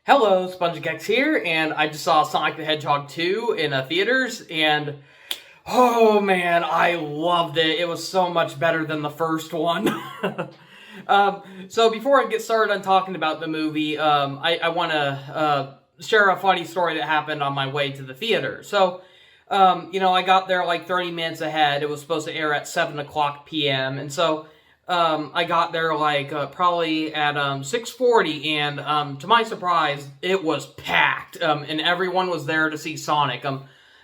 Hello, SpongicX here, and I just saw Sonic the Hedgehog 2 in theaters, and oh man, I loved it. It was so much better than the first one. So before I get started on talking about the movie, I want to share a funny story that happened on my way to the theater. I got there like 30 minutes ahead. It was supposed to air at 7 o'clock p.m., and so I got there like probably at 6:40, and to my surprise, it was packed, and everyone was there to see Sonic.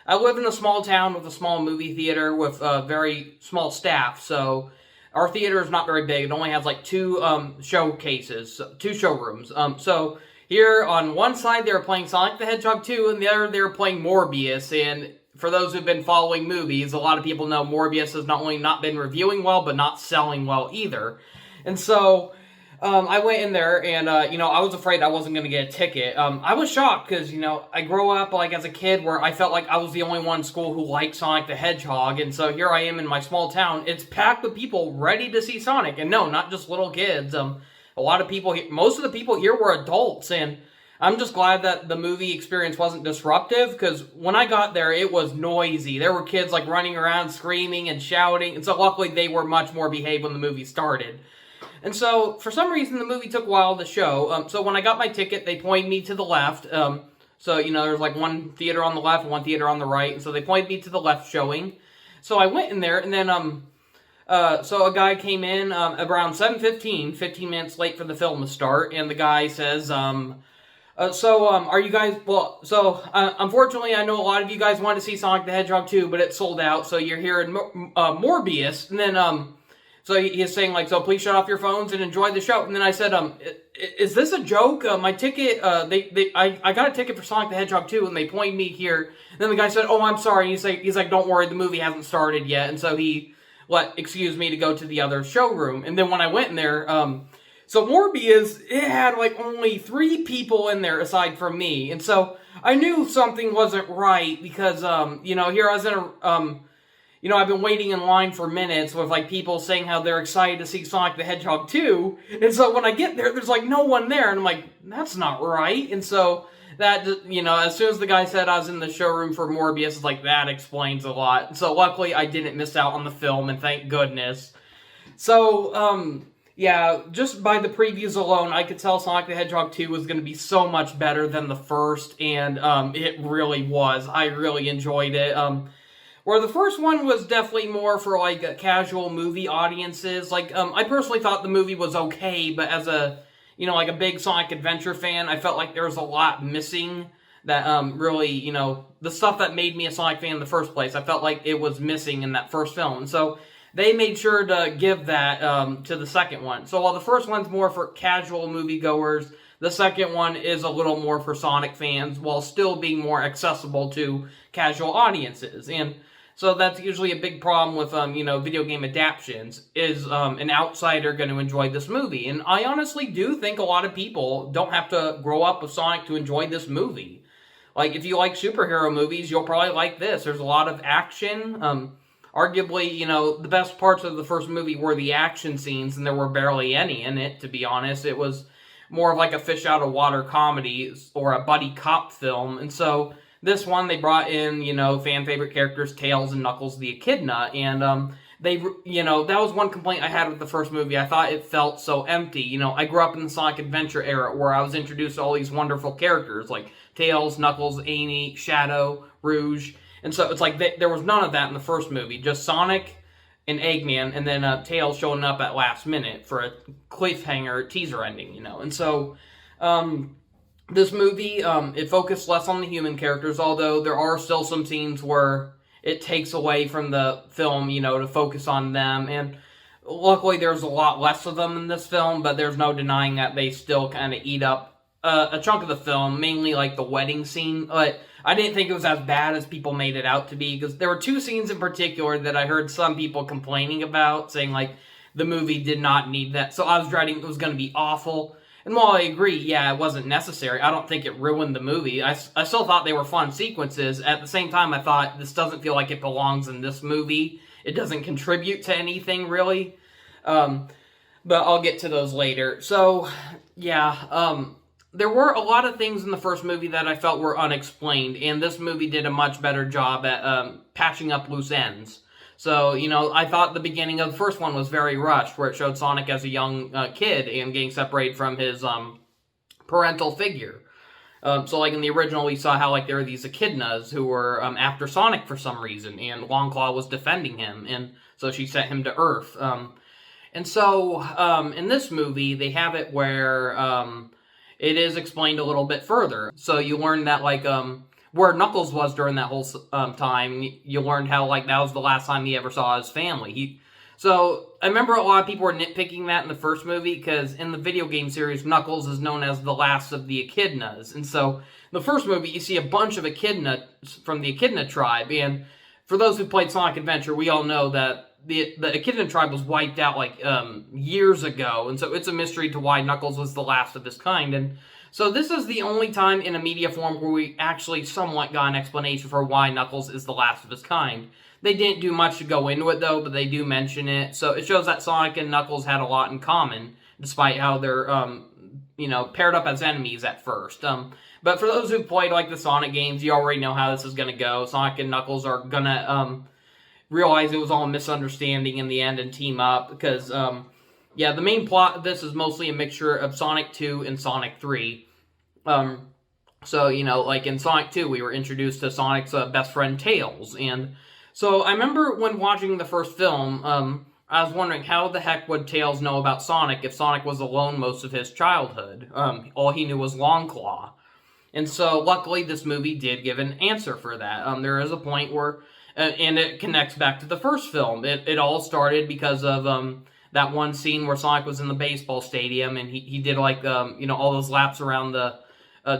I live in a small town with a small movie theater with a very small staff, so our theater is not very big. It only has like two showcases, two showrooms. So here on one side they were playing Sonic the Hedgehog 2, and the other they were playing Morbius. And for those who've been following movies, a lot of people know Morbius has not only not been reviewing well, but not selling well either. And so I went in there, and I was afraid I wasn't going to get a ticket. I was shocked because I grew up like as a kid where I felt like I was the only one in school who liked Sonic the Hedgehog, and so here I am in my small town. It's packed with people ready to see Sonic, and no, not just little kids. A lot of people, most of the people here were adults, and I'm just glad that the movie experience wasn't disruptive, because when I got there, it was noisy. There were kids like running around screaming and shouting, and so luckily they were much more behaved when the movie started. And so, for some reason, the movie took a while to show. So when I got my ticket, they pointed me to the left. There's like one theater on the left and one theater on the right. And so they pointed me to the left showing. So I went in there, and then so a guy came in around 7:15, 15 minutes late for the film to start, and the guy says, are you guys, unfortunately, I know a lot of you guys want to see Sonic the Hedgehog 2, but it's sold out, so you're here in Morbius. And then, so he's saying, like, so please shut off your phones and enjoy the show. And then I said, is this a joke? My ticket, I got a ticket for Sonic the Hedgehog 2, and they pointed me here. And then the guy said, oh, I'm sorry. He's like, don't worry, the movie hasn't started yet. And so he excuse me to go to the other showroom. And then when I went in there, so Morbius, it had like only 3 people in there aside from me. And so I knew something wasn't right because, here I was in a, I've been waiting in line for minutes with like people saying how they're excited to see Sonic the Hedgehog 2. And so when I get there, there's like no one there. And I'm like, that's not right. And so that, as soon as the guy said I was in the showroom for Morbius, it's like, that explains a lot. So luckily I didn't miss out on the film, and thank goodness. So, yeah, just by the previews alone, I could tell Sonic the Hedgehog 2 was going to be so much better than the first, and it really was. I really enjoyed it. Where the first one was definitely more for, like, casual movie audiences. Like, I personally thought the movie was okay, but as a, like a big Sonic Adventure fan, I felt like there was a lot missing that really, the stuff that made me a Sonic fan in the first place, I felt like it was missing in that first film. And so they made sure to give that to the second one. So while the first one's more for casual moviegoers, the second one is a little more for Sonic fans, while still being more accessible to casual audiences. And so that's usually a big problem with, video game adaptions. Is an outsider going to enjoy this movie? And I honestly do think a lot of people don't have to grow up with Sonic to enjoy this movie. Like, if you like superhero movies, you'll probably like this. There's a lot of action. Arguably, the best parts of the first movie were the action scenes, and there were barely any in it, to be honest. It was more of like a fish-out-of-water comedy or a buddy cop film. And so this one, they brought in, fan-favorite characters, Tails and Knuckles the Echidna, and that was one complaint I had with the first movie. I thought it felt so empty. I grew up in the Sonic Adventure era, where I was introduced to all these wonderful characters, like Tails, Knuckles, Amy, Shadow, Rouge. And so it's like there was none of that in the first movie. Just Sonic and Eggman, and then Tails showing up at last minute for a cliffhanger teaser ending, And so this movie, it focused less on the human characters, although there are still some scenes where it takes away from the film, to focus on them. And luckily there's a lot less of them in this film, but there's no denying that they still kind of eat up a chunk of the film, mainly like the wedding scene. But I didn't think it was as bad as people made it out to be, because there were 2 scenes in particular that I heard some people complaining about, saying like the movie did not need that. So I was dreading it was going to be awful. And while I agree, yeah, it wasn't necessary, I don't think it ruined the movie. I still thought they were fun sequences. At the same time, I thought this doesn't feel like it belongs in this movie. It doesn't contribute to anything, really. But I'll get to those later. So, yeah, there were a lot of things in the first movie that I felt were unexplained, and this movie did a much better job at patching up loose ends. So, I thought the beginning of the first one was very rushed, where it showed Sonic as a young kid and getting separated from his parental figure. So, like, in the original, we saw how, like, there were these echidnas who were after Sonic for some reason, and Longclaw was defending him, and so she sent him to Earth. And so, in this movie, they have it where it is explained a little bit further. So you learn that, like, where Knuckles was during that whole time, you learned how, like, that was the last time he ever saw his family. So I remember a lot of people were nitpicking that in the first movie, because in the video game series, Knuckles is known as the last of the echidnas. And so in the first movie, you see a bunch of echidnas from the echidna tribe, and for those who played Sonic Adventure, we all know that the Echidna tribe was wiped out, like, years ago, and so it's a mystery to why Knuckles was the last of his kind. And so this is the only time in a media form where we actually somewhat got an explanation for why Knuckles is the last of his kind. They didn't do much to go into it, though, but they do mention it, so it shows that Sonic and Knuckles had a lot in common, despite how they're, paired up as enemies at first. But for those who played, like, the Sonic games, you already know how this is gonna go. Sonic and Knuckles are gonna, realize it was all a misunderstanding in the end and team up, because, the main plot of this is mostly a mixture of Sonic 2 and Sonic 3. So, like in Sonic 2, we were introduced to Sonic's best friend, Tails, and so I remember when watching the first film, I was wondering how the heck would Tails know about Sonic if Sonic was alone most of his childhood? All he knew was Longclaw. And so, luckily, this movie did give an answer for that. There is a point where and it connects back to the first film. It all started because of that one scene where Sonic was in the baseball stadium, and he did, like, all those laps around the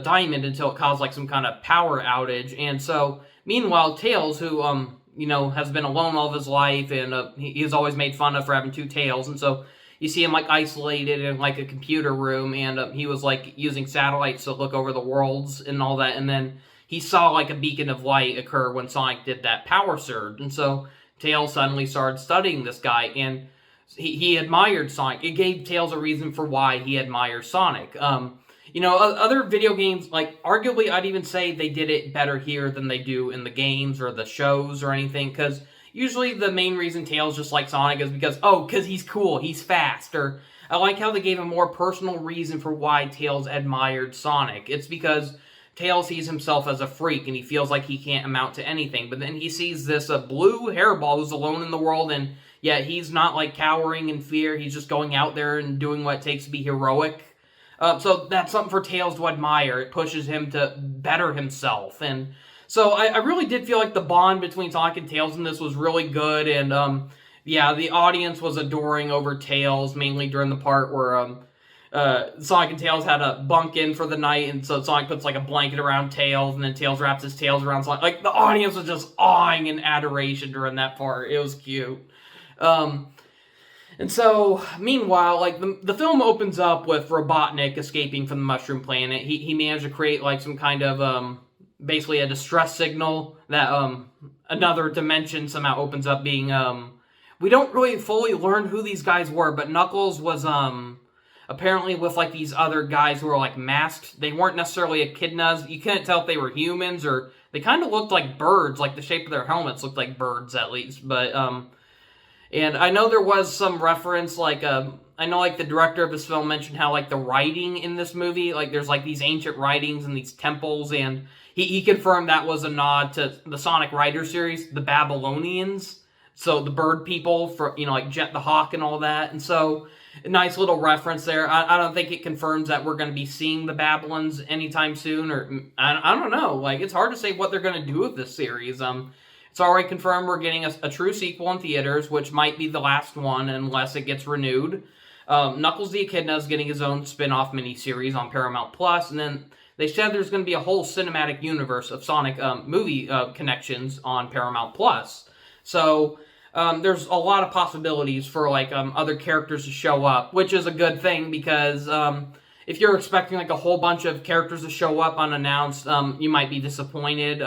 diamond until it caused, like, some kind of power outage. And so, meanwhile, Tails, who, has been alone all of his life, and he's always made fun of for having two tails, and so you see him, like, isolated in, like, a computer room, and he was, like, using satellites to look over the worlds and all that, and then he saw, like, a beacon of light occur when Sonic did that power surge. And so Tails suddenly started studying this guy, and he admired Sonic. It gave Tails a reason for why he admires Sonic. Other video games, like, arguably I'd even say they did it better here than they do in the games or the shows or anything, because usually the main reason Tails just likes Sonic is because he's cool, he's fast, or I like how they gave a more personal reason for why Tails admired Sonic. It's because Tails sees himself as a freak, and he feels like he can't amount to anything. But then he sees this blue hairball who's alone in the world, and yet he's not, like, cowering in fear. He's just going out there and doing what it takes to be heroic. So that's something for Tails to admire. It pushes him to better himself. And so I really did feel like the bond between Sonic and Tails in this was really good. And, the audience was adoring over Tails, mainly during the part where Sonic and Tails had a bunk in for the night, and so Sonic puts, like, a blanket around Tails, and then Tails wraps his tails around Sonic. Like, the audience was just awing in adoration during that part. It was cute. And so, meanwhile, like, the film opens up with Robotnik escaping from the Mushroom Planet. He managed to create, like, some kind of, basically a distress signal that, another dimension somehow opens up being, we don't really fully learn who these guys were, but Knuckles was, apparently with, like, these other guys who were, like, masked. They weren't necessarily echidnas. You couldn't tell if they were humans, or they kind of looked like birds. Like, the shape of their helmets looked like birds, at least. But, and I know there was some reference, like, I know, like, the director of this film mentioned how, like, the writing in this movie, like, there's, like, these ancient writings and these temples, and he confirmed that was a nod to the Sonic Rider series, the Babylonians. So, the bird people, for, like, Jet the Hawk and all that. And so, a nice little reference there. I don't think it confirms that we're going to be seeing the Babylons anytime soon, or I don't know. Like, it's hard to say what they're going to do with this series. It's already confirmed we're getting a true sequel in theaters, which might be the last one unless it gets renewed. Knuckles the Echidna is getting his own spin-off miniseries on Paramount Plus, and then they said there's going to be a whole cinematic universe of Sonic movie connections on Paramount Plus. So there's a lot of possibilities for, like, other characters to show up, which is a good thing, because if you're expecting, like, a whole bunch of characters to show up unannounced, you might be disappointed.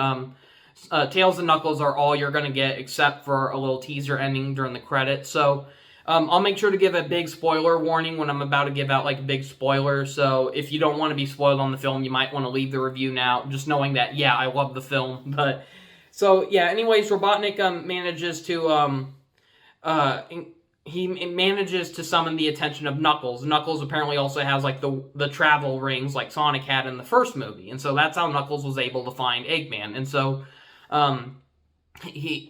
Tails and Knuckles are all you're going to get, except for a little teaser ending during the credits. So I'll make sure to give a big spoiler warning when I'm about to give out like a big spoiler, so if you don't want to be spoiled on the film, you might want to leave the review now, just knowing that, yeah, I love the film. But so yeah, anyways, Robotnik manages to he manages to summon the attention of Knuckles. Knuckles apparently also has like the travel rings like Sonic had in the first movie, and so that's how Knuckles was able to find Eggman. And so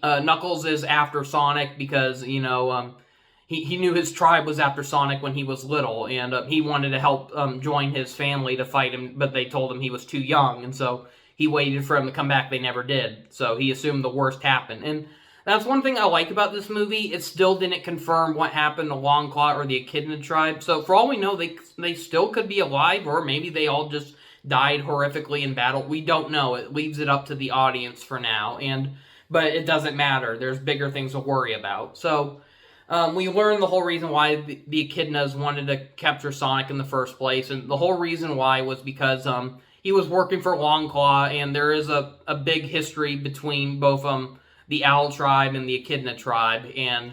Knuckles is after Sonic because he knew his tribe was after Sonic when he was little, and he wanted to help join his family to fight him, but they told him he was too young, and so he waited for him to come back. They never did, so he assumed the worst happened. And that's one thing I like about this movie. It still didn't confirm what happened to Longclaw or the Echidna tribe, so for all we know, they still could be alive, or maybe they all just died horrifically in battle. We don't know. It leaves it up to the audience for now, but it doesn't matter. There's bigger things to worry about. So we learned the whole reason why the Echidnas wanted to capture Sonic in the first place, and the whole reason why was because he was working for Longclaw, and there is a big history between both the Owl tribe and the Echidna tribe, and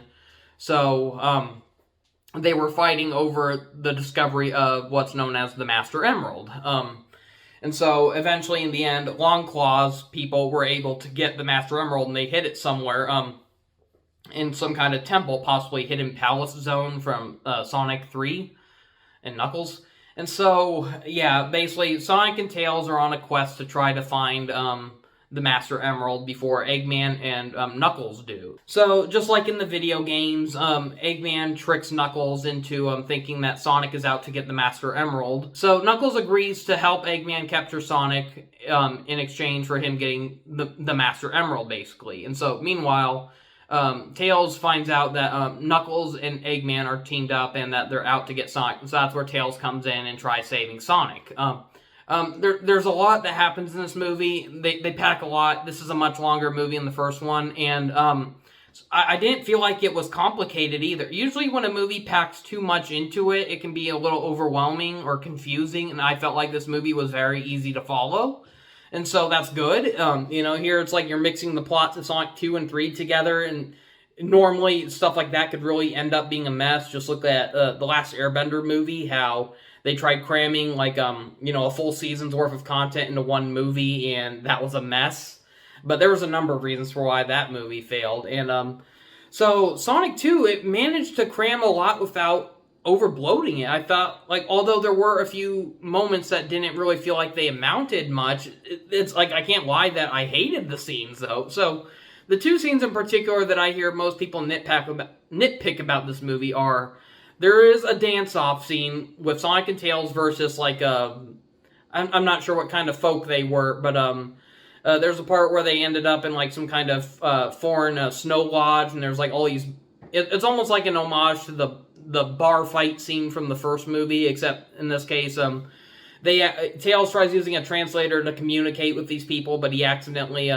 so they were fighting over the discovery of what's known as the Master Emerald. And so eventually, in the end, Longclaw's people were able to get the Master Emerald, and they hid it somewhere in some kind of temple, possibly Hidden Palace Zone from Sonic 3 and Knuckles. And so, yeah, basically, Sonic and Tails are on a quest to try to find the Master Emerald before Eggman and Knuckles do. So, just like in the video games, Eggman tricks Knuckles into thinking that Sonic is out to get the Master Emerald. So, Knuckles agrees to help Eggman capture Sonic in exchange for him getting the Master Emerald, basically. And so, meanwhile, Tails finds out that Knuckles and Eggman are teamed up and that they're out to get Sonic. So that's where Tails comes in and tries saving Sonic. There's a lot that happens in this movie. They pack a lot. This is a much longer movie than the first one. And I didn't feel like it was complicated either. Usually when a movie packs too much into it, it can be a little overwhelming or confusing. And I felt like this movie was very easy to follow. And so that's good. Here it's like you're mixing the plots of Sonic 2 and 3 together, and normally stuff like that could really end up being a mess. Just look at the last Airbender movie, how they tried cramming like a full season's worth of content into one movie, and that was a mess. But there was a number of reasons for why that movie failed. And so Sonic 2, it managed to cram a lot without over-bloating it. I thought, although there were a few moments that didn't really feel like they amounted much, it's like, I can't lie that I hated the scenes, though. So, the two scenes in particular that I hear most people nitpick about this movie are, there is a dance-off scene with Sonic and Tails versus, I'm not sure what kind of folk they were, but, there's a part where they ended up in, some kind of foreign snow lodge, and there's, all these... It's almost like an homage to the bar fight scene from the first movie, except in this case, Tails tries using a translator to communicate with these people, but he accidentally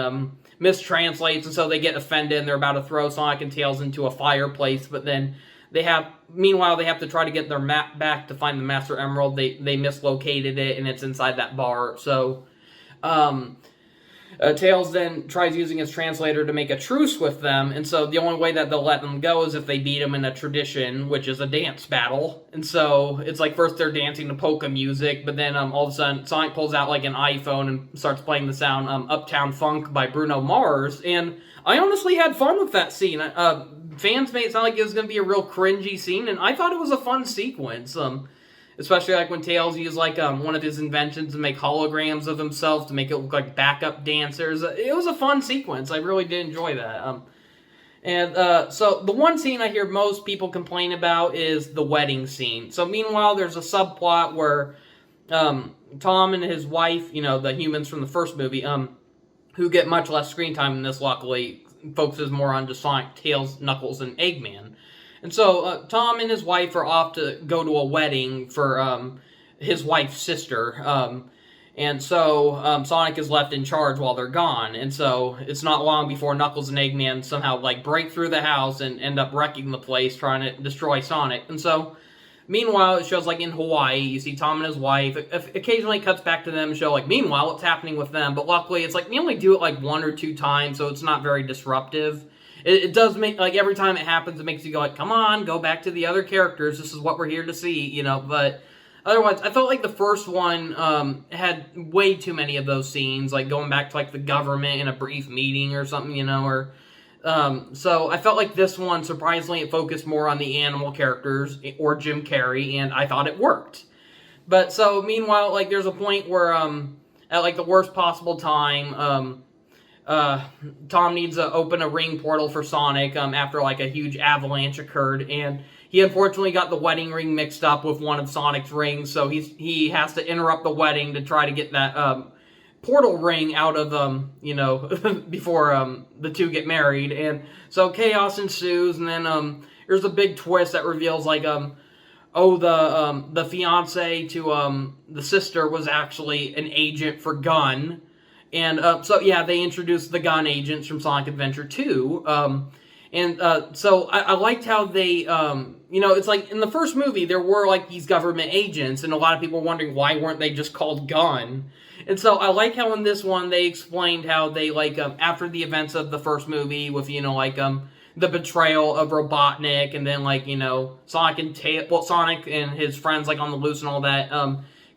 mistranslates, and so they get offended, and they're about to throw Sonic and Tails into a fireplace, but then meanwhile, they have to try to get their map back to find the Master Emerald. They mislocated it, and it's inside that bar, so, Tails then tries using his translator to make a truce with them, and so the only way that they'll let them go is if they beat them in a tradition, which is a dance battle. And so it's like first they're dancing to polka music, but then all of a sudden Sonic pulls out an iPhone and starts playing the sound Uptown Funk by Bruno Mars, and I honestly had fun with that scene. Fans made it sound like it was going to be a real cringy scene, and I thought it was a fun sequence. Especially when Tails used one of his inventions to make holograms of himself to make it look like backup dancers. It was a fun sequence. I really did enjoy that. So the one scene I hear most people complain about is the wedding scene. So meanwhile, there's a subplot where Tom and his wife, the humans from the first movie, who get much less screen time in this, luckily, focuses more on just Sonic, Tails, Knuckles, and Eggman. And so, Tom and his wife are off to go to a wedding for his wife's sister. And so, Sonic is left in charge while they're gone. And so, it's not long before Knuckles and Eggman somehow, break through the house and end up wrecking the place, trying to destroy Sonic. And so, meanwhile, it shows, in Hawaii, you see Tom and his wife. Occasionally cuts back to them and show, meanwhile, what's happening with them. But luckily, it's they only do it, 1 or 2 times, so it's not very disruptive. it does make, like, every time it happens, it makes you go, like, come on, go back to the other characters, this is what we're here to see, you know, but otherwise, I felt like the first one had way too many of those scenes, like going back to, like, the government in a brief meeting or something, you know, or so I felt like this one, surprisingly, it focused more on the animal characters, or Jim Carrey, and I thought it worked. But, so, meanwhile, like, there's a point where, at, like, the worst possible time, Tom needs to open a ring portal for Sonic, after, like, a huge avalanche occurred, and he unfortunately got the wedding ring mixed up with one of Sonic's rings, so he has to interrupt the wedding to try to get that, portal ring out of, you know, before, the two get married, and so chaos ensues, and then, there's a big twist that reveals, like, oh, the fiance to, the sister was actually an agent for Gun, and, so, yeah, they introduced the Gun agents from Sonic Adventure 2, so I liked how they, you know, it's like, in the first movie, there were, like, these government agents, and a lot of people were wondering why weren't they just called Gun. And so I like how in this one they explained how they, like, after the events of the first movie with, you know, like, the betrayal of Robotnik, and then, like, you know, Sonic and his friends, like, on the loose and all that,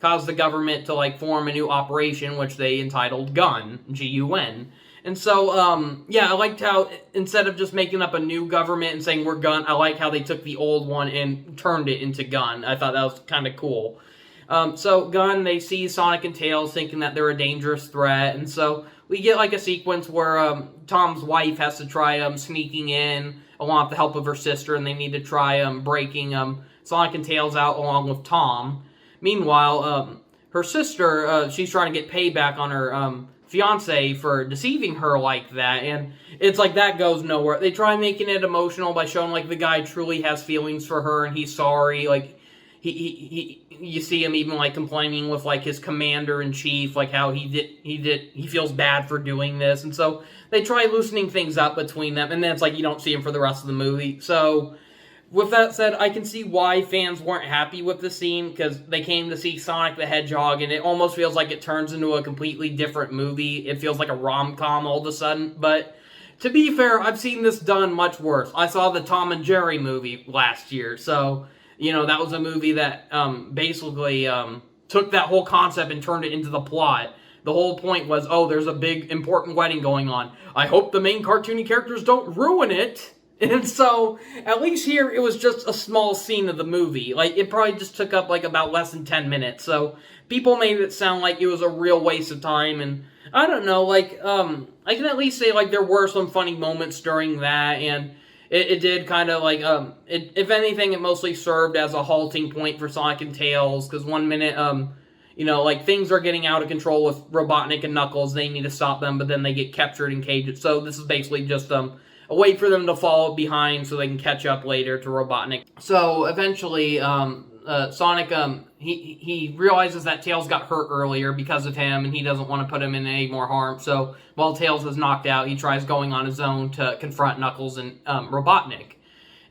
caused the government to, like, form a new operation, which they entitled Gun, G-U-N. And so, yeah, I liked how, instead of just making up a new government and saying we're Gun, I like how they took the old one and turned it into Gun. I thought that was kind of cool. So, Gun, they see Sonic and Tails thinking that they're a dangerous threat, and so we get, like, a sequence where, Tom's wife has to try, sneaking in, along with the help of her sister, and they need to try, breaking, Sonic and Tails out along with Tom. Meanwhile, her sister, she's trying to get payback on her, fiance for deceiving her like that, and it's like that goes nowhere. They try making it emotional by showing, like, the guy truly has feelings for her, and he's sorry, like, you see him even, like, complaining with, like, his commander-in-chief, like, how he feels bad for doing this, and so they try loosening things up between them, and then it's like you don't see him for the rest of the movie. So, with that said, I can see why fans weren't happy with the scene, because they came to see Sonic the Hedgehog, and it almost feels like it turns into a completely different movie. It feels like a rom-com all of a sudden, but to be fair, I've seen this done much worse. I saw the Tom and Jerry movie last year, so, you know, that was a movie that basically took that whole concept and turned it into the plot. The whole point was, oh, there's a big, important wedding going on. I hope the main cartoony characters don't ruin it. And so, at least here, it was just a small scene of the movie. Like, it probably just took up, like, about less than 10 minutes. So, people made it sound like it was a real waste of time. And, I don't know, like, I can at least say, like, there were some funny moments during that. And it did kind of, like, if anything, it mostly served as a halting point for Sonic and Tails. Because one minute, you know, like, things are getting out of control with Robotnik and Knuckles. They need to stop them, but then they get captured and caged. So, this is basically just, a way for them to fall behind so they can catch up later to Robotnik. So, eventually, Sonic, he realizes that Tails got hurt earlier because of him, and he doesn't want to put him in any more harm. So, while Tails is knocked out, he tries going on his own to confront Knuckles and Robotnik.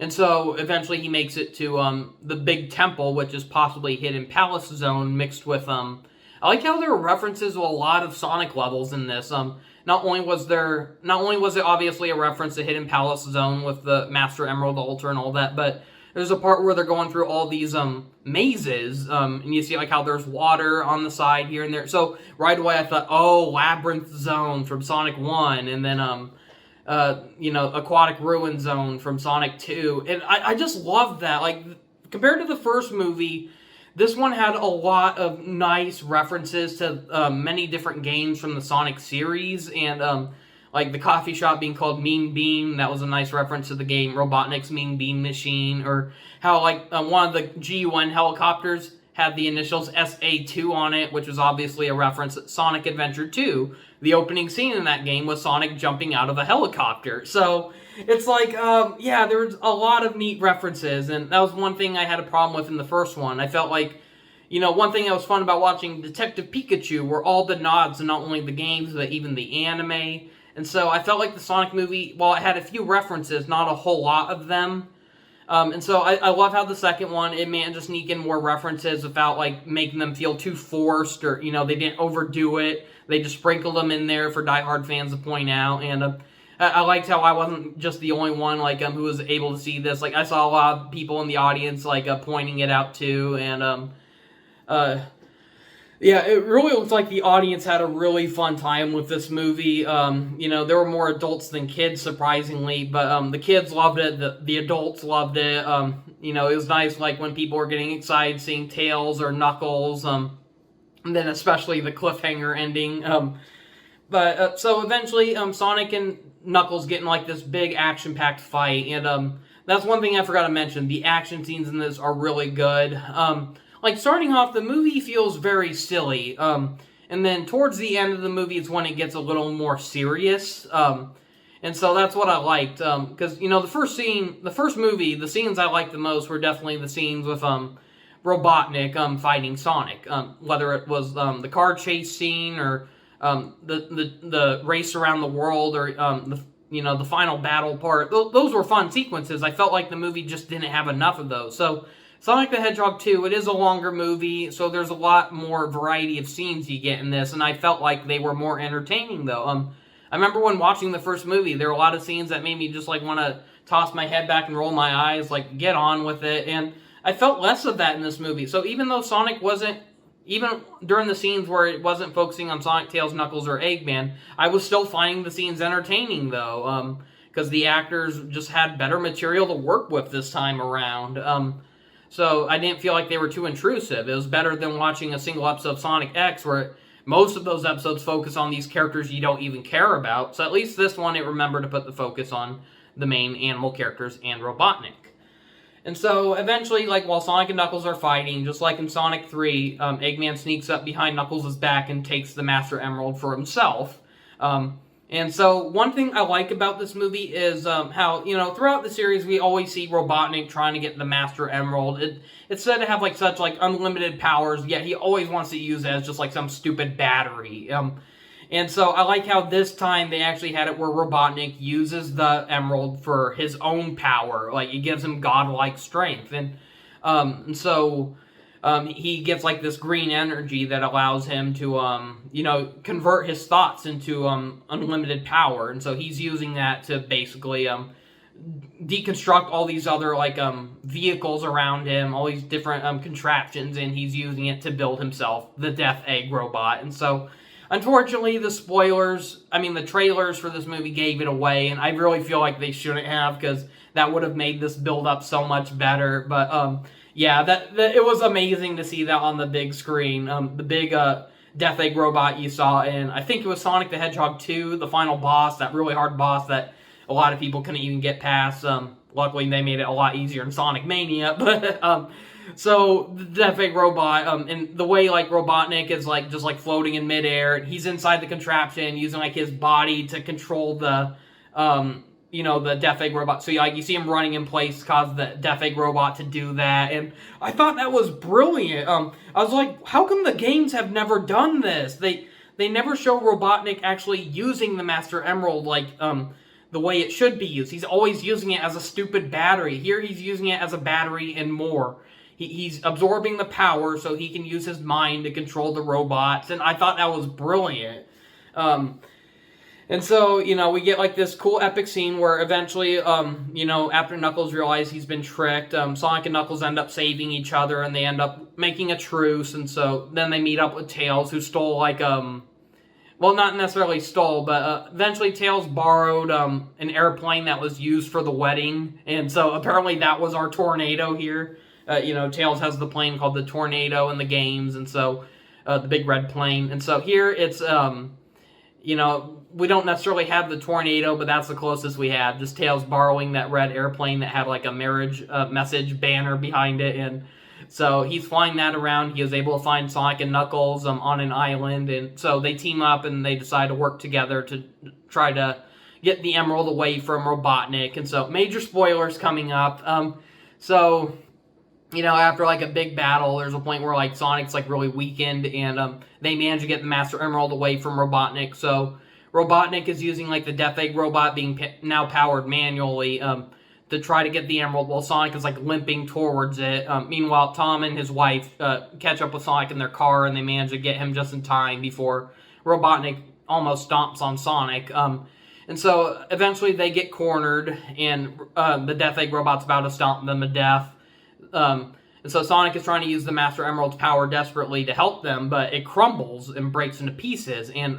And so, eventually, he makes it to the big temple, which is possibly Hidden Palace Zone, mixed with, I like how there are references to a lot of Sonic levels in this. Not only was it obviously a reference to Hidden Palace Zone with the Master Emerald Altar and all that, but there's a part where they're going through all these mazes, and you see, like, how there's water on the side here and there. So right away I thought, oh, Labyrinth Zone from Sonic 1, and then you know, Aquatic Ruin Zone from Sonic 2, and I just love that. Like, compared to the first movie, this one had a lot of nice references to many different games from the Sonic series, and like the coffee shop being called Mean Bean, that was a nice reference to the game Robotnik's Mean Bean Machine, or how, like, one of the G1 helicopters had the initials SA2 on it, which was obviously a reference to Sonic Adventure 2. The opening scene in that game was Sonic jumping out of a helicopter. So, it's like, yeah, there's a lot of neat references, and that was one thing I had a problem with in the first one. I felt like, you know, one thing that was fun about watching Detective Pikachu were all the nods to not only the games, but even the anime. And so I felt like the Sonic movie, while it had a few references, not a whole lot of them. And so I love how the second one, it managed to sneak in more references without, like, making them feel too forced, or, you know, they didn't overdo it. They just sprinkled them in there for diehard fans to point out. And I liked how I wasn't just the only one like who was able to see this. Like I saw a lot of people in the audience like pointing it out too, and yeah, it really looks like the audience had a really fun time with this movie. You know, there were more adults than kids, surprisingly, but the kids loved it. The adults loved it. You know, it was nice, like when people were getting excited seeing Tails or Knuckles. And then especially the cliffhanger ending. But so eventually, Sonic and Knuckles get in like this big action-packed fight, and that's one thing I forgot to mention. The action scenes in this are really good. Like, starting off, the movie feels very silly, and then towards the end of the movie is when it gets a little more serious, and so that's what I liked, because, you know, the first movie, the scenes I liked the most were definitely the scenes with, Robotnik, fighting Sonic, whether it was, the car chase scene, or, the race around the world, or, the final battle part. Those were fun sequences. I felt like the movie just didn't have enough of those, so Sonic the Hedgehog 2, it is a longer movie, so there's a lot more variety of scenes you get in this, and I felt like they were more entertaining, though. I remember when watching the first movie, there were a lot of scenes that made me just, like, want to toss my head back and roll my eyes, like, get on with it, and I felt less of that in this movie. So even though Sonic wasn't, even during the scenes where it wasn't focusing on Sonic, Tails, Knuckles, or Eggman, I was still finding the scenes entertaining, though, because the actors just had better material to work with this time around. So I didn't feel like they were too intrusive. It was better than watching a single episode of SpongicX, where most of those episodes focus on these characters you don't even care about. So at least this one, it remembered to put the focus on the main animal characters and Robotnik. And so eventually, like, while Sonic and Knuckles are fighting, just like in Sonic 3, Eggman sneaks up behind Knuckles' back and takes the Master Emerald for himself. And so, one thing I like about this movie is how, you know, throughout the series, we always see Robotnik trying to get the Master Emerald. It's said to have, like, such, like, unlimited powers, yet he always wants to use it as just, like, some stupid battery. And so, I like how this time they actually had it where Robotnik uses the Emerald for his own power. Like, it gives him godlike strength. And so... he gets, like, this green energy that allows him to, convert his thoughts into, unlimited power. And so he's using that to basically, deconstruct all these other, like, vehicles around him, all these different, contraptions, and he's using it to build himself the Death Egg robot. And so, unfortunately, the trailers for this movie gave it away, and I really feel like they shouldn't have, because that would have made this build up so much better. But, yeah, that it was amazing to see that on the big screen. The big Death Egg robot you saw in, I think it was Sonic the Hedgehog 2, the final boss, that really hard boss that a lot of people couldn't even get past. Luckily, they made it a lot easier in Sonic Mania. But so the Death Egg robot, and the way, like, Robotnik is, like, just, like, floating in midair. He's inside the contraption using, like, his body to control the the Death Egg robot. So, like, you see him running in place, cause the Death Egg robot to do that, and I thought that was brilliant. I was like, how come the games have never done this? They never show Robotnik actually using the Master Emerald, like, the way it should be used. He's always using it as a stupid battery. Here, he's using it as a battery and more. He's absorbing the power so he can use his mind to control the robots, and I thought that was brilliant. And so, we get, like, this cool epic scene where eventually, after Knuckles realizes he's been tricked, Sonic and Knuckles end up saving each other, and they end up making a truce, and so then they meet up with Tails, who stole, like, well, not necessarily stole, but eventually Tails borrowed an airplane that was used for the wedding, and so apparently that was our Tornado here. Tails has the plane called the Tornado in the games, and so, the big red plane, and so here it's, we don't necessarily have the Tornado, but that's the closest we have. Just Tails borrowing that red airplane that had, like, a marriage message banner behind it, and so he's flying that around. He was able to find Sonic and Knuckles on an island, and so they team up and they decide to work together to try to get the Emerald away from Robotnik, and so major spoilers coming up. After, like, a big battle, there's a point where, like, Sonic's, like, really weakened, and they manage to get the Master Emerald away from Robotnik, so Robotnik is using, like, the Death Egg robot being now powered manually to try to get the Emerald while Sonic is, like, limping towards it. Meanwhile, Tom and his wife catch up with Sonic in their car, and they manage to get him just in time before Robotnik almost stomps on Sonic. And so eventually they get cornered, and the Death Egg robot's about to stomp them to death. And so Sonic is trying to use the Master Emerald's power desperately to help them, but it crumbles and breaks into pieces, and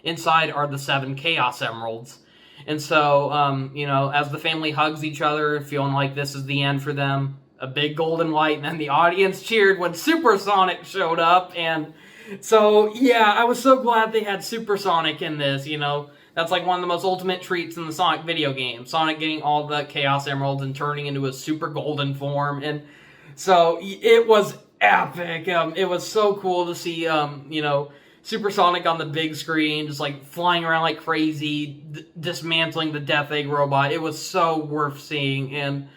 inside are the 7 Chaos Emeralds. And so, you know, as the family hugs each other, feeling like this is the end for them, a big golden light, and then the audience cheered when Super Sonic showed up, and so, yeah, I was so glad they had Super Sonic in this, you know. That's like one of the most ultimate treats in the Sonic video game. Sonic getting all the Chaos Emeralds and turning into a super golden form, and so it was epic. It was so cool to see, you know, Super Sonic on the big screen, just like flying around like crazy, dismantling the Death Egg robot. It was so worth seeing. And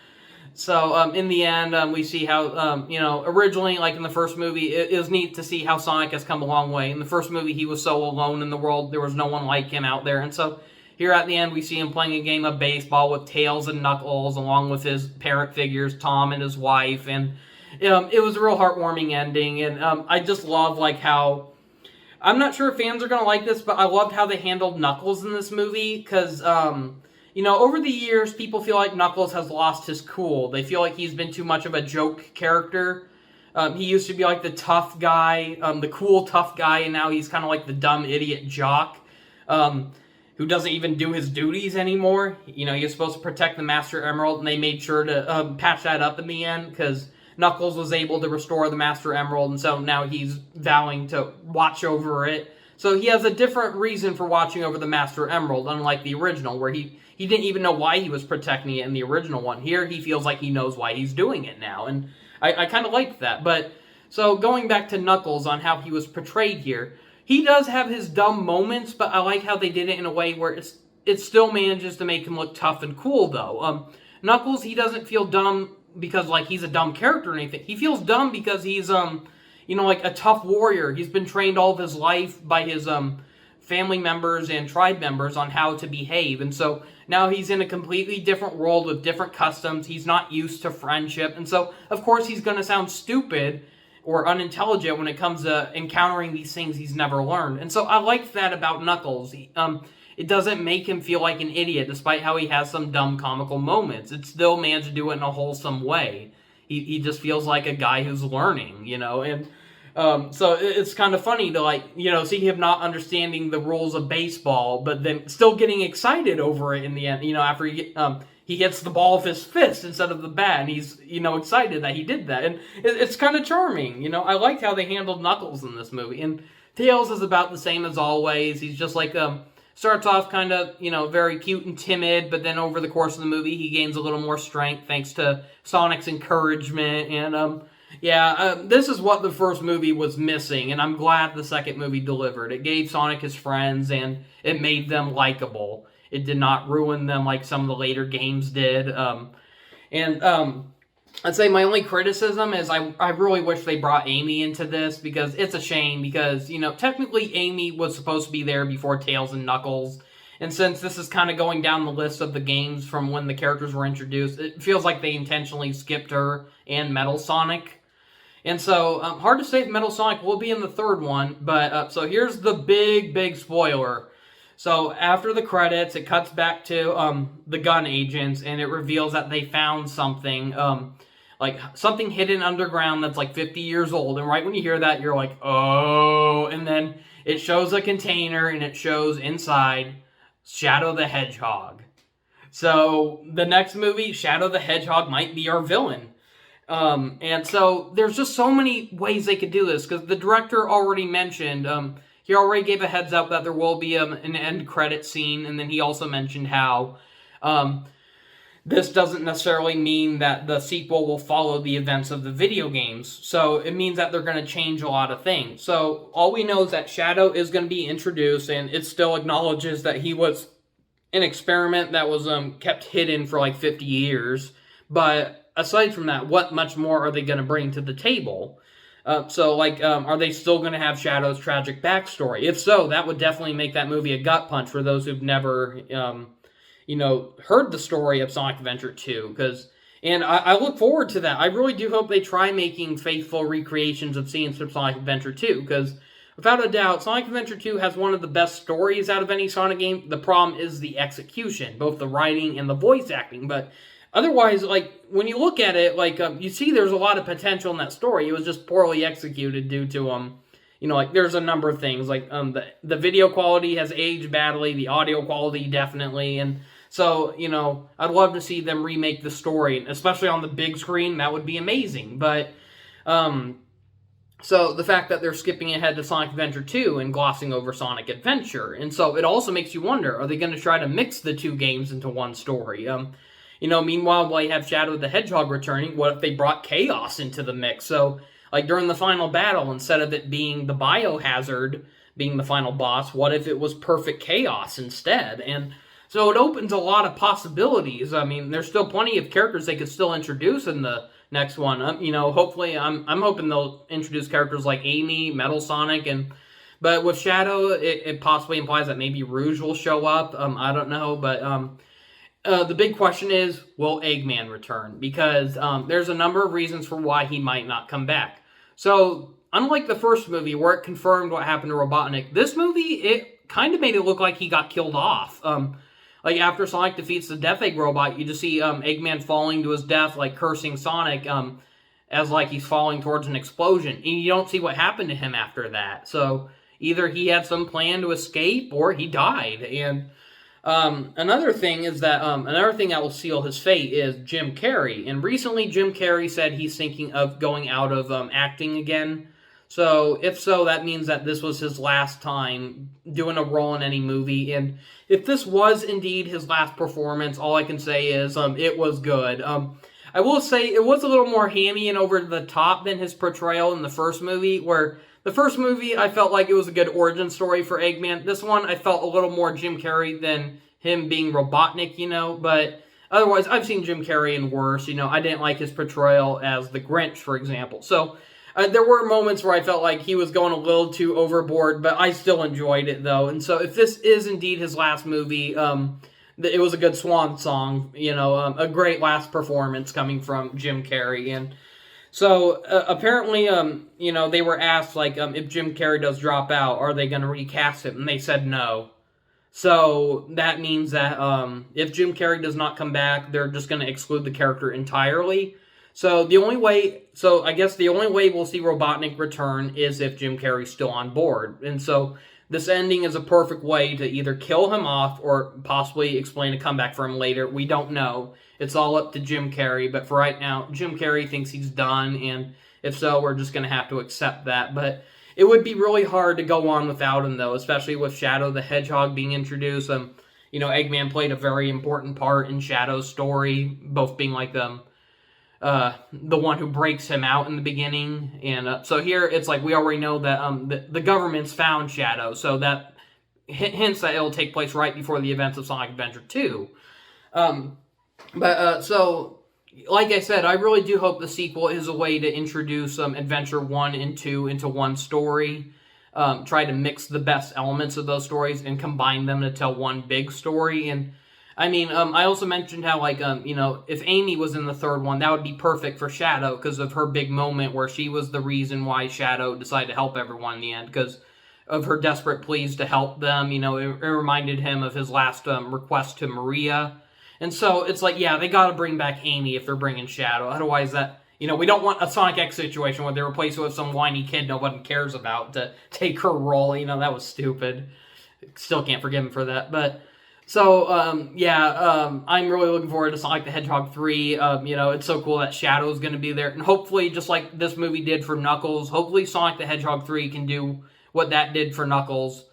so in the end, we see how, you know, originally, like in the first movie, it was neat to see how Sonic has come a long way. In the first movie, he was so alone in the world. There was no one like him out there. And so here at the end, we see him playing a game of baseball with Tails and Knuckles, along with his parent figures, Tom and his wife. And it was a real heartwarming ending. And I just love, like, how... I'm not sure if fans are going to like this, but I loved how they handled Knuckles in this movie. Because, you know, over the years, people feel like Knuckles has lost his cool. They feel like he's been too much of a joke character. He used to be, like, the tough guy, the cool tough guy, and now he's kind of like the dumb idiot jock. Who doesn't even do his duties anymore. You know, he was supposed to protect the Master Emerald, and they made sure to patch that up in the end, because Knuckles was able to restore the Master Emerald, and so now he's vowing to watch over it. So he has a different reason for watching over the Master Emerald, unlike the original, where he didn't even know why he was protecting it in the original one. Here, he feels like he knows why he's doing it now, and I kind of liked that. But, so going back to Knuckles on how he was portrayed here, he does have his dumb moments, but I like how they did it in a way where it still manages to make him look tough and cool, though. Knuckles, he doesn't feel dumb because, like, he's a dumb character or anything. He feels dumb because he's, you know, like, a tough warrior. He's been trained all of his life by his, family members and tribe members on how to behave. And so now he's in a completely different world with different customs. He's not used to friendship. And so, of course, he's going to sound stupid or unintelligent when it comes to encountering these things he's never learned. And so I like that about Knuckles. It doesn't make him feel like an idiot, despite how he has some dumb comical moments. It still managed to do it in a wholesome way. He just feels like a guy who's learning, you know, and so it's kind of funny to, like, you know, see him not understanding the rules of baseball, but then still getting excited over it in the end, you know, after he hits the ball with his fist instead of the bat, and he's, you know, excited that he did that. And it's kind of charming, you know. I liked how they handled Knuckles in this movie. And Tails is about the same as always. He's just like, starts off kind of, you know, very cute and timid, but then over the course of the movie, he gains a little more strength thanks to Sonic's encouragement. And, this is what the first movie was missing, and I'm glad the second movie delivered. It gave Sonic his friends, and it made them likable. It did not ruin them like some of the later games did. I'd say my only criticism is I really wish they brought Amy into this, because it's a shame, because, you know, technically Amy was supposed to be there before Tails and Knuckles, and since this is kind of going down the list of the games from when the characters were introduced, it feels like they intentionally skipped her and Metal Sonic. And so, hard to say if Metal Sonic will be in the third one, but, so here's the big spoiler. So, after the credits, it cuts back to, the gun agents, and it reveals that they found something, like, something hidden underground that's, like, 50 years old, and right when you hear that, you're like, oh, and then it shows a container, and it shows inside Shadow the Hedgehog. So, the next movie, Shadow the Hedgehog might be our villain. And so there's just so many ways they could do this, because the director already mentioned, he already gave a heads up that there will be an end credit scene, and then he also mentioned how this doesn't necessarily mean that the sequel will follow the events of the video games. So it means that they're going to change a lot of things. So all we know is that Shadow is going to be introduced, and it still acknowledges that he was an experiment that was kept hidden for like 50 years. But aside from that, what much more are they going to bring to the table? Are they still going to have Shadow's tragic backstory? If so, that would definitely make that movie a gut punch for those who've never, heard the story of Sonic Adventure 2. And I look forward to that. I really do hope they try making faithful recreations of scenes from Sonic Adventure 2, because without a doubt, Sonic Adventure 2 has one of the best stories out of any Sonic game. The problem is the execution, both the writing and the voice acting. But otherwise, like, when you look at it, like, you see there's a lot of potential in that story. It was just poorly executed due to, like, there's a number of things. Like, the video quality has aged badly, the audio quality definitely, and so, I'd love to see them remake the story, especially on the big screen. That would be amazing. But, so the fact that they're skipping ahead to Sonic Adventure 2 and glossing over Sonic Adventure. And so it also makes you wonder, are they going to try to mix the two games into one story? Meanwhile, while you have Shadow the Hedgehog returning, what if they brought Chaos into the mix? So, like, during the final battle, instead of it being the Biohazard being the final boss, what if it was Perfect Chaos instead? And so it opens a lot of possibilities. I mean, there's still plenty of characters they could still introduce in the next one. Hopefully, I'm hoping they'll introduce characters like Amy, Metal Sonic, but with Shadow, it possibly implies that maybe Rouge will show up. I don't know, but the big question is, will Eggman return? Because there's a number of reasons for why he might not come back. So, unlike the first movie, where it confirmed what happened to Robotnik, this movie, it kind of made it look like he got killed off. Like, after Sonic defeats the Death Egg robot, you just see Eggman falling to his death, like, cursing Sonic, as, like, he's falling towards an explosion. And you don't see what happened to him after that. So, either he had some plan to escape, or he died. And another thing that will seal his fate is Jim Carrey. And recently, Jim Carrey said he's thinking of going out of acting again. So, if so, that means that this was his last time doing a role in any movie. And if this was indeed his last performance, all I can say is it was good. I will say it was a little more hammy and over the top than his portrayal in the first movie, where the first movie, I felt like it was a good origin story for Eggman. This one, I felt a little more Jim Carrey than him being Robotnik, but otherwise, I've seen Jim Carrey in worse. I didn't like his portrayal as the Grinch, for example. So, there were moments where I felt like he was going a little too overboard, but I still enjoyed it, though. And so if this is indeed his last movie, it was a good swan song, a great last performance coming from Jim Carrey. And so apparently, they were asked, like, if Jim Carrey does drop out, are they going to recast him? And they said no. So that means that if Jim Carrey does not come back, they're just going to exclude the character entirely. So I guess the only way we'll see Robotnik return is if Jim Carrey's still on board. And so this ending is a perfect way to either kill him off or possibly explain a comeback for him later. We don't know. It's all up to Jim Carrey. But for right now, Jim Carrey thinks he's done. And if so, we're just going to have to accept that. But it would be really hard to go on without him, though, especially with Shadow the Hedgehog being introduced. Eggman played a very important part in Shadow's story, both being like the one who breaks him out in the beginning. And so here, it's like we already know that the government's found Shadow, so that hints that it'll take place right before the events of Sonic Adventure 2. So, like I said, I really do hope the sequel is a way to introduce Adventure 1 and 2 into one story. Try to mix the best elements of those stories and combine them to tell one big story. And I also mentioned how, like, if Amy was in the third one, that would be perfect for Shadow because of her big moment where she was the reason why Shadow decided to help everyone in the end because of her desperate pleas to help them. It reminded him of his last request to Maria. And so it's like, yeah, they got to bring back Amy if they're bringing Shadow. Otherwise, we don't want a SpongicX situation where they replace her with some whiny kid nobody cares about to take her role. That was stupid. Still can't forgive him for that, but... So, I'm really looking forward to Sonic the Hedgehog 3. It's so cool that Shadow's going to be there. And hopefully, just like this movie did for Knuckles, hopefully Sonic the Hedgehog 3 can do what that did for Knuckles.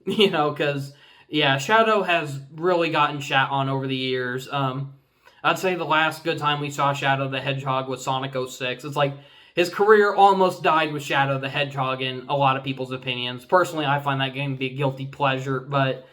Because, Shadow has really gotten shat on over the years. I'd say the last good time we saw Shadow the Hedgehog was Sonic 06. It's like, his career almost died with Shadow the Hedgehog in a lot of people's opinions. Personally, I find that game to be a guilty pleasure, but...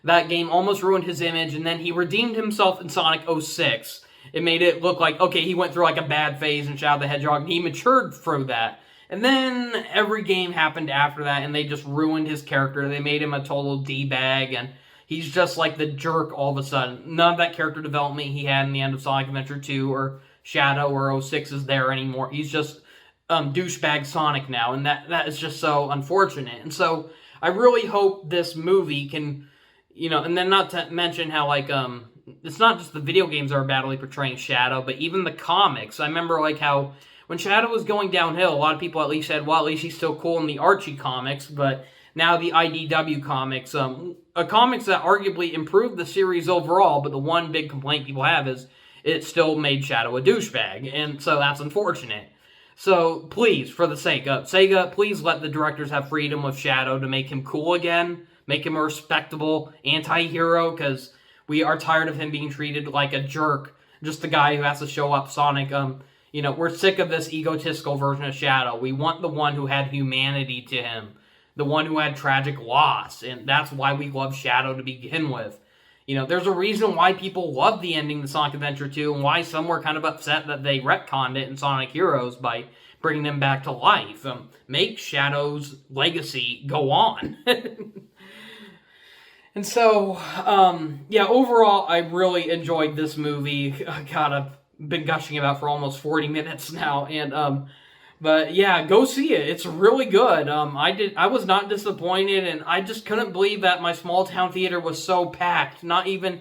that game almost ruined his image, and then he redeemed himself in Sonic 06. It made it look like, okay, he went through like a bad phase in Shadow the Hedgehog, and he matured through that. And then every game happened after that, and they just ruined his character. They made him a total D-bag, and he's just like the jerk all of a sudden. None of that character development he had in the end of Sonic Adventure 2 or Shadow or 06 is there anymore. He's just douchebag Sonic now, and that is just so unfortunate. And so I really hope this movie can, and then not to mention how like it's not just the video games that are badly portraying Shadow, but even the comics. I remember like how when Shadow was going downhill, a lot of people at least said, well, at least he's still cool in the Archie comics, but now the IDW comics, comics that arguably improved the series overall, but the one big complaint people have is it still made Shadow a douchebag, and so that's unfortunate. So please, for the sake of Sega, please let the directors have freedom with Shadow to make him cool again, make him a respectable anti-hero, because we are tired of him being treated like a jerk, just the guy who has to show up Sonic. We're sick of this egotistical version of Shadow. We want the one who had humanity to him, the one who had tragic loss, and that's why we love Shadow to begin with. There's a reason why people love the ending to Sonic Adventure 2, and why some were kind of upset that they retconned it in Sonic Heroes by bringing them back to life. Make Shadow's legacy go on. And so, overall, I really enjoyed this movie. God, I've been gushing about for almost 40 minutes now, and but yeah, go see it. It's really good. I was not disappointed, and I just couldn't believe that my small town theater was so packed. Not even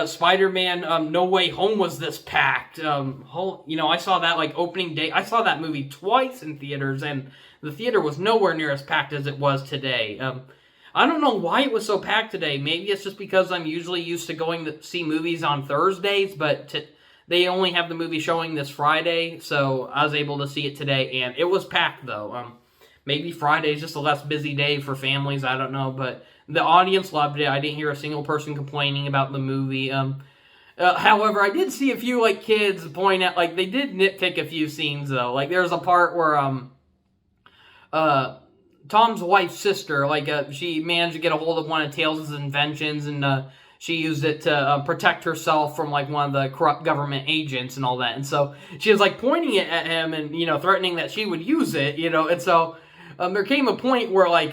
Spider-Man No Way Home was this packed. I saw that like opening day. I saw that movie twice in theaters, and the theater was nowhere near as packed as it was today. I don't know why it was so packed today. Maybe it's just because I'm usually used to going to see movies on Thursdays, but they only have the movie showing this Friday, so I was able to see it today, and it was packed, though. Maybe Friday's just a less busy day for families, I don't know, but the audience loved it. I didn't hear a single person complaining about the movie. However, I did see a few, like, kids point out, like, they did nitpick a few scenes, though. Like, there's a part where, Tom's wife's sister, she managed to get a hold of one of Tails' inventions, and, she used it to protect herself from, like, one of the corrupt government agents and all that. And so she was, like, pointing it at him and, threatening that she would use it, And so there came a point where, like,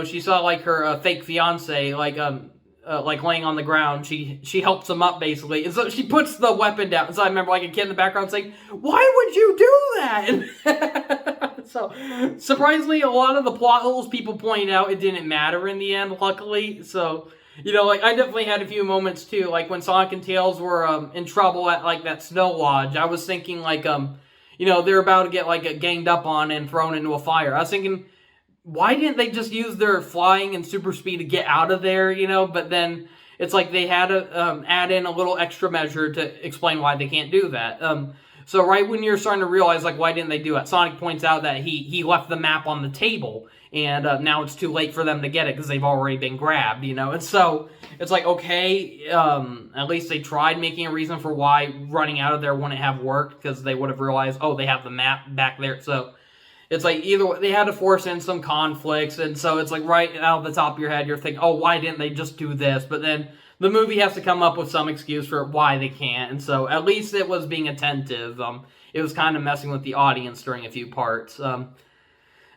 she saw, like, her fake fiancé, like laying on the ground. She helps him up, basically. And so she puts the weapon down. And so I remember, like, a kid in the background saying, why would you do that? So, surprisingly, a lot of the plot holes people pointed out, it didn't matter in the end, luckily. So... I definitely had a few moments, too, like, when Sonic and Tails were, in trouble at, like, that snow lodge, I was thinking, like, they're about to get, like, ganged up on and thrown into a fire. I was thinking, why didn't they just use their flying and super speed to get out of there, but then it's like they had to, add in a little extra measure to explain why they can't do that. So right when you're starting to realize, like, why didn't they do it, Sonic points out that he left the map on the table, and now it's too late for them to get it because they've already been grabbed, And so it's like, okay, at least they tried making a reason for why running out of there wouldn't have worked, because they would have realized, oh, they have the map back there. So it's like either they had to force in some conflicts, and so it's like right out of the top of your head, you're thinking, oh, why didn't they just do this? But then the movie has to come up with some excuse for why they can't, and so at least it was being attentive. It was kind of messing with the audience during a few parts. So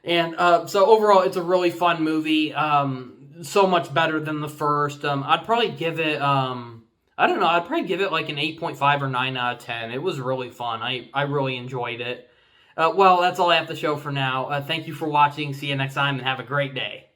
overall, it's a really fun movie. So much better than the first. I'd probably give it, I'd probably give it like an 8.5 or 9 out of 10. It was really fun. I really enjoyed it. Well, that's all I have to show for now. Thank you for watching. See you next time, and have a great day.